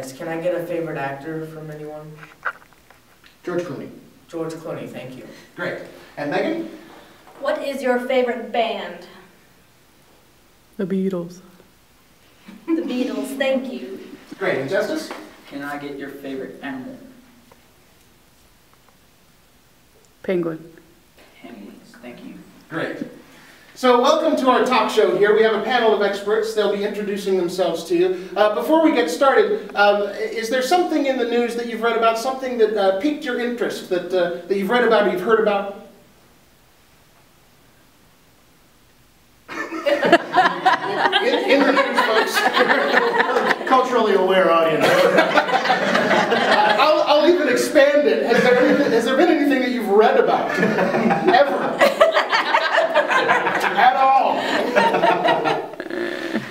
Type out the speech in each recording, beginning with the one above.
Yes, can I get a favorite actor from anyone? George Clooney. George Clooney, thank you. Great. And Megan? What is your favorite band? The Beatles. The Beatles, thank you. Great. And Justice? Can I get your favorite animal? Penguin. Penguins, thank you. Great. So welcome to our talk show here. We have a panel of experts. They'll be introducing themselves to you. Before we get started, is there something in the news that you've read about, something that piqued your interest, that you've read about or you've heard about? in the news, folks. Culturally aware audience. I'll even expand it. Has there been anything that you've read about? Ever? At all?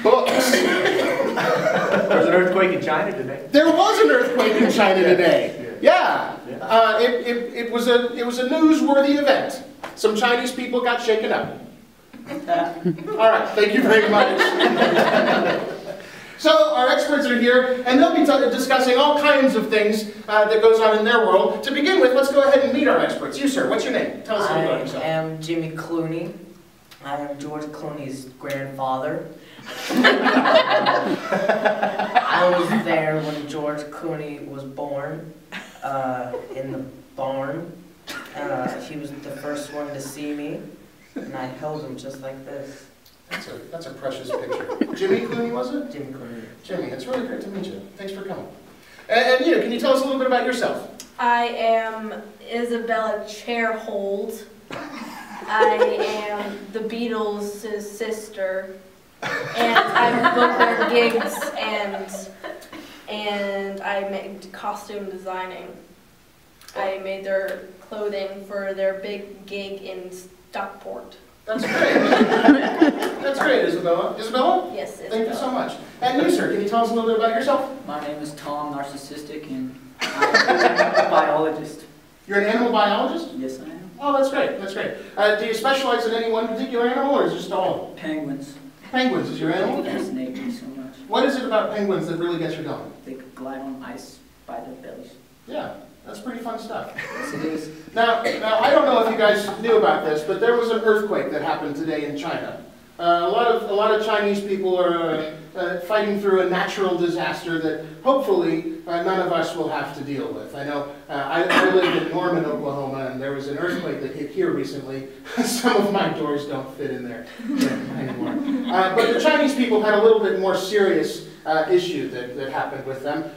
Books. There was an earthquake in China today. There was an earthquake in China today. Yeah. It was a newsworthy event. Some Chinese people got shaken up. All right, thank you very much. So our experts are here, and they'll be discussing all kinds of things that goes on in their world. To begin with, let's go ahead and meet our experts. You, sir, what's your name? Tell us a little about yourself. I am Jimmy Clooney. I am George Clooney's grandfather. I was there when George Clooney was born in the barn. He was the first one to see me, and I held him just like this. That's a precious picture. Jimmy Clooney, was it? Jimmy Clooney. Jimmy, it's really great to meet you. Thanks for coming. And you, can you tell us a little bit about yourself? I am Isabella Chairhold. I am the Beatles' sister. And I book their gigs and I made costume designing. I made their clothing for their big gig in Stockport. That's great. That's great, Isabella. Isabella? Yes, Isabella. Thank you so much. And you, sir, can you tell us a little bit about yourself? My name is Tom, narcissistic, and I'm a biologist. You're an animal biologist? Yes, I am. Oh, that's great. That's great. Do you specialize in any one particular animal, or is it just all? Penguins. Penguins is your animal? They fascinate me so much. What is it about penguins that really gets you going? They could glide on ice by their bellies. Yeah, that's pretty fun stuff. Yes, it is. Now, I don't know if you guys knew about this, but there was an earthquake that happened today in China. A lot of Chinese people are fighting through a natural disaster that hopefully none of us will have to deal with. I know I live in Norman, Oklahoma, and there was an earthquake that hit here recently. Some of my doors don't fit in there anymore. But the Chinese people had a little bit more serious issue that happened with them.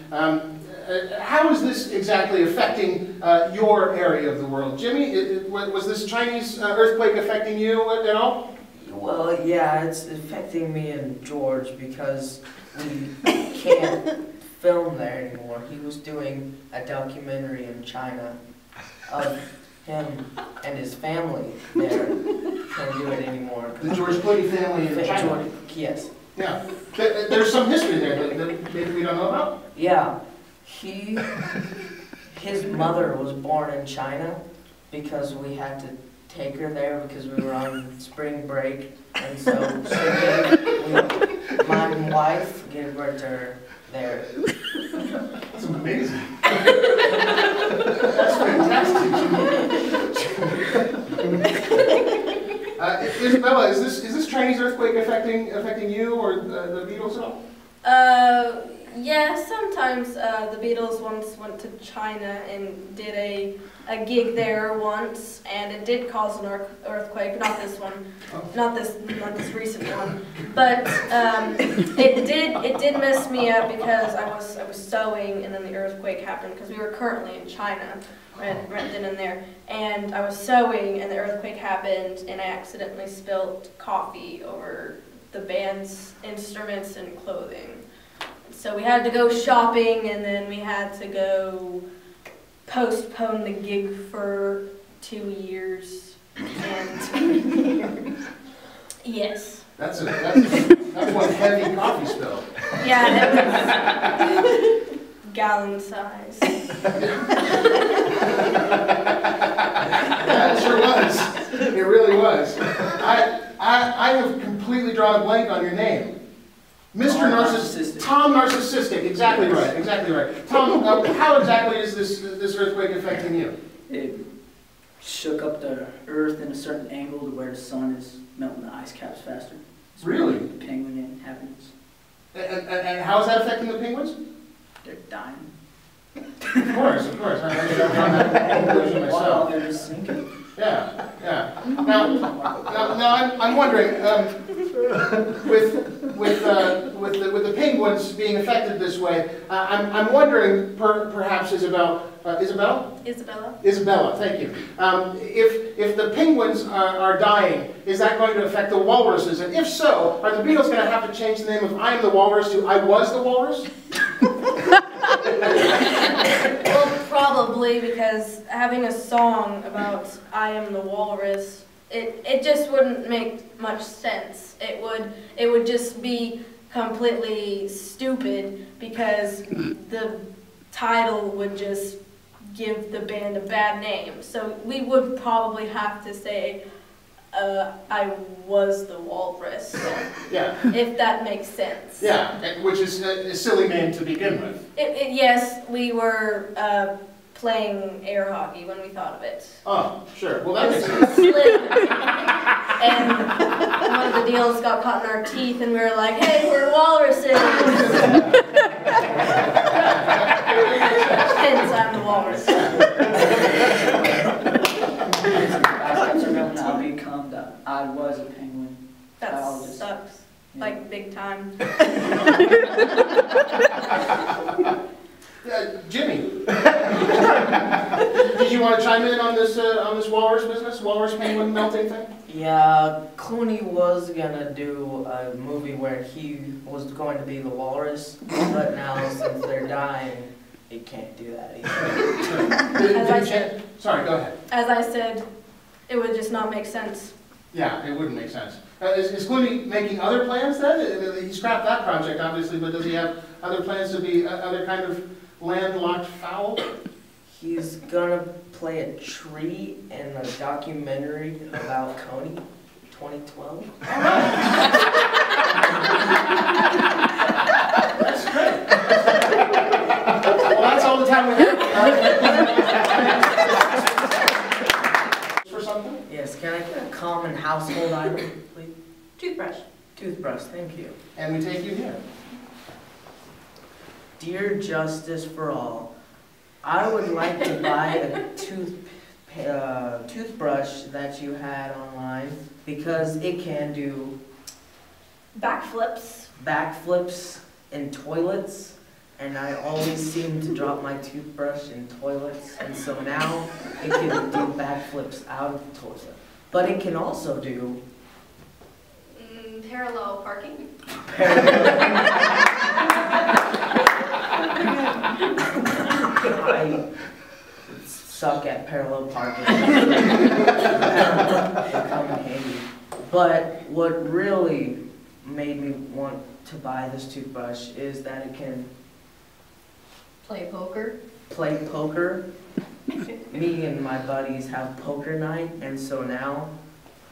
How is this exactly affecting your area of the world? Jimmy, was this Chinese earthquake affecting you at all? Well, yeah, it's affecting me and George because we can't film there anymore. He was doing a documentary in China of him and his family there. Can't do it anymore. The George Clooney family in China? Yes. Yeah. There's some history there that maybe we don't know about? Yeah. His mother was born in China because we had to take her there because we were on spring break, and so my wife gave birth to her there. That's amazing. That's fantastic. Isabella, is this Chinese earthquake affecting you or the Beatles at all? Yeah, sometimes the Beatles once went to China and did a gig there once, and it did cause an earthquake. Not this one, not this recent one, but it did mess me up because I was sewing and then the earthquake happened because we were currently in China, right then and there, and I was sewing and the earthquake happened and I accidentally spilled coffee over the band's instruments and clothing. So we had to go shopping, and then we had to go postpone the gig for 2 years. And yes. That's one heavy coffee spill. Yeah, that was gallon size. Yeah, it sure was. It really was. I have completely drawn a blank on your name. Mr. Tom Narcissistic. Tom Narcissistic, exactly right, exactly right. Tom, how exactly is this earthquake affecting you? It shook up the earth in a certain angle to where the sun is melting the ice caps faster. It's Really? The penguin inhabitants. And how is that affecting the penguins? They're dying. Of course, of course. I should have drawn that conclusion While myself. they're just sinking. Yeah, yeah. Now I'm wondering, with the penguins being affected this way, I'm wondering, perhaps Isabella, thank you. If the penguins are dying, is that going to affect the walruses? And if so, are the Beatles going to have to change the name of I Am the Walrus to I Was the Walrus? Well, probably, because having a song about I am the walrus, it just wouldn't make much sense. It would just be completely stupid, because the title would just give the band a bad name. So we would probably have to say I was the walrus. Yeah. If that makes sense. Yeah, which is a silly name to begin with. Yes, we were playing air hockey when we thought of it. Oh, sure. Well, that It makes was sense. slim. And one of the deals got caught in our teeth, and we were like, hey, we're walruses. Hence, I'm the walrus. I'll become the I was a penguin. That biologist. sucks. Yeah. Like, big time. Jimmy, did you want to chime in on this walrus business, walrus penguin melting thing? Yeah, Clooney was gonna do a movie where he was going to be the walrus, but now since they're dying, he can't do that either. Sorry, go ahead. As I said, it would just not make sense. Yeah, it wouldn't make sense. Is Clooney making other plans then? He scrapped that project, obviously, but does he have other plans to be other kind of landlocked fowl? He's gonna play a tree in a documentary about Coney, 2012. That's great. Well, that's all the time we have. For something? Yes, can I get a common household item, please? Toothbrush. Toothbrush, thank you. And we take you here. Dear Justice for All, I would like to buy a toothbrush that you had online because it can do backflips in toilets, and I always seem to drop my toothbrush in toilets, and so now it can do backflips out of the toilet. But it can also do Parallel parking. I suck at parallel parking. They come in handy. But what really made me want to buy this toothbrush is that it can Play poker. play poker. Me and my buddies have poker night, and so now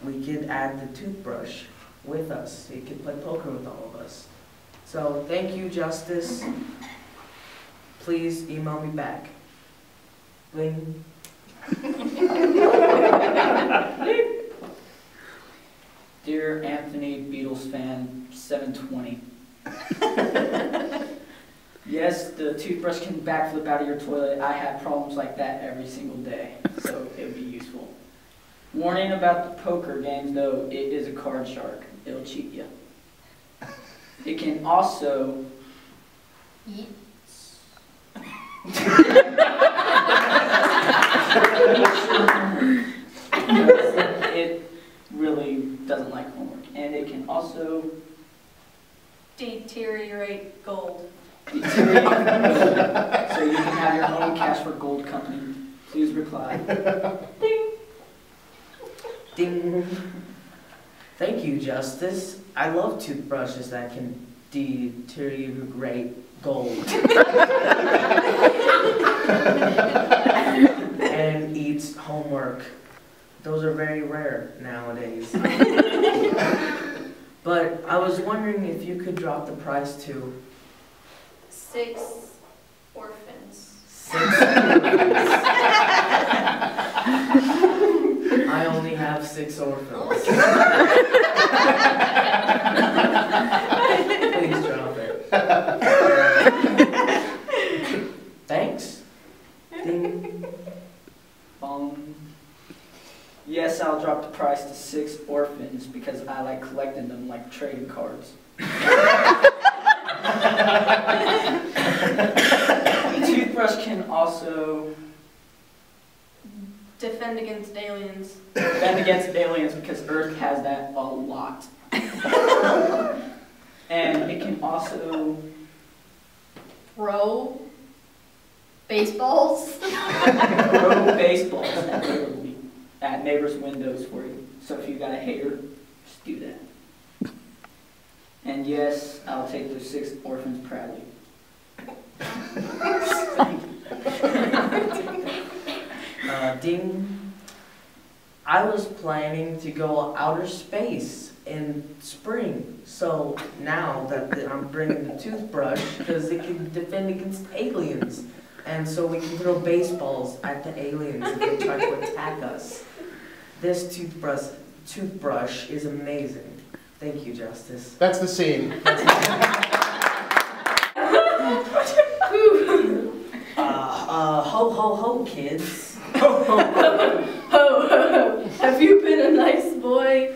we could add the toothbrush with us. It could play poker with all of us. So thank you, Justice. Please email me back. Bling. Dear Anthony, Beatles fan, 720. Yes, the toothbrush can backflip out of your toilet. I have problems like that every single day, so it would be useful. Warning about the poker games, though, it is a card shark. It'll cheat you. It can also... It really doesn't like homework. And it can also... Deteriorate gold. So you can have your own cash for gold company. Please reply. Ding. Ding. Thank you, Justice. I love toothbrushes that can deteriorate gold. And eats homework. Those are very rare nowadays. But I was wondering if you could drop the price to 6 orphans. 6. I only have 6 orphans. Please drop it. Thanks. Ding. Yes, I'll drop the price to 6 orphans because I like collecting them like trading cards. Toothbrush can also Defend against aliens. defend against aliens because Earth has that a lot. And it can also Throw baseballs. throw baseballs at neighbors' windows for you. So if you got a hater, just do that. And yes, I'll take those 6 orphans proudly. Ding. I was planning to go outer space in spring, so now that I'm bringing the toothbrush because it can defend against aliens, and so we can throw baseballs at the aliens if they try to attack us. This toothbrush is amazing. Thank you, Justice. That's the scene. Ho ho ho, kids. Ho, ho, ho. Have you been a nice boy?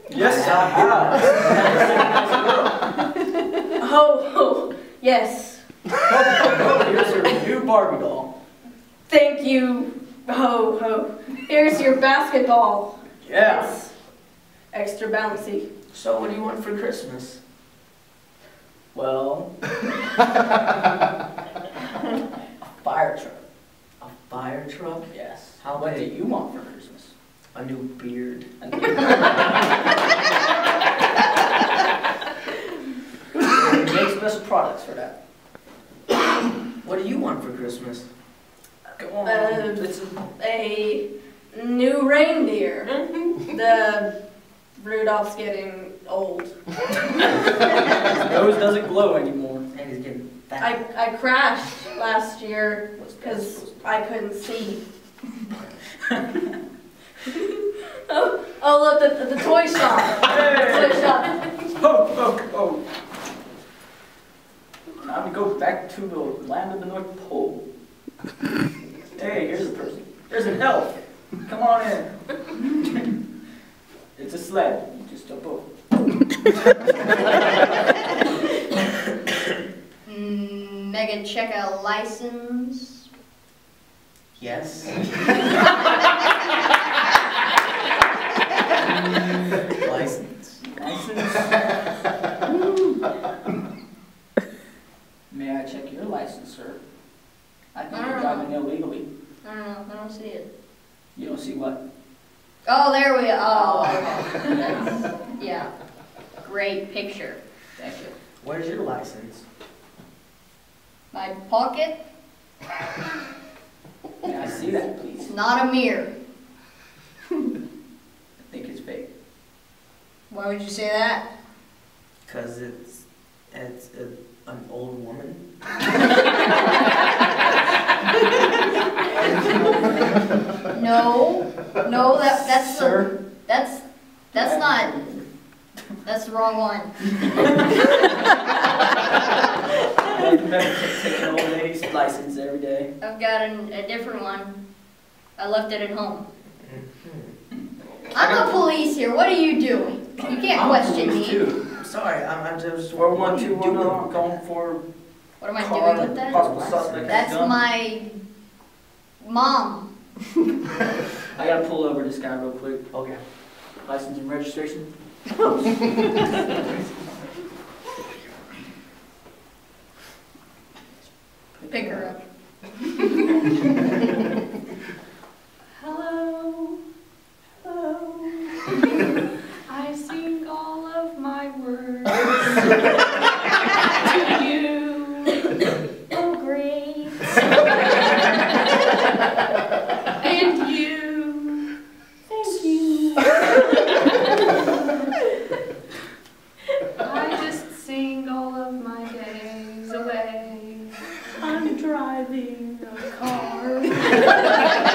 Yes, I have. Ho, ho. Yes. Here's your new Barbie doll. Thank you. Ho, ho. Here's your basketball. Yeah. It's extra bouncy. So what do you want for Christmas? Well, a fire truck. A fire truck? Yes. How What do big? you want for Christmas? A new beard. We make special products for that. What do you want for Christmas? Go on. It's a new reindeer. The Rudolph's getting old. His nose doesn't glow anymore. And he's getting fat. I crashed last year because I couldn't see. oh look, the toy shop. Hey! Toy shop. Oh. Time to go back to the land of the North Pole. Hey, here's a person. There's an elf. Come on in. It's a sled. You just jump over. Megan, check a license. Yes. License. May I check your license, sir? I think I you're don't driving illegally. I don't know. I don't see it. You don't see what? Oh, there we go. Oh, okay. Yeah. Great picture. Thank you. Where's your license? My pocket. May I see that, please? Not a mirror. I think it's fake. Why would you say that? Because it's an old woman. No. No, that's Sir? that's not. That's the wrong one. Take an old lady's license every day. I've got a different one. I left it at home. I'm the police here. What are you doing? You can't question me. Too. I'm sorry, I'm just. We're what are you 121 going for What am I car doing with that? possible suspect. That's gun. my mom. I gotta pull over this guy real quick. Okay. License and registration. Pick her up. Hello, hello. I sing all of my words to you. Oh, great. And you. Thank you. driving a car.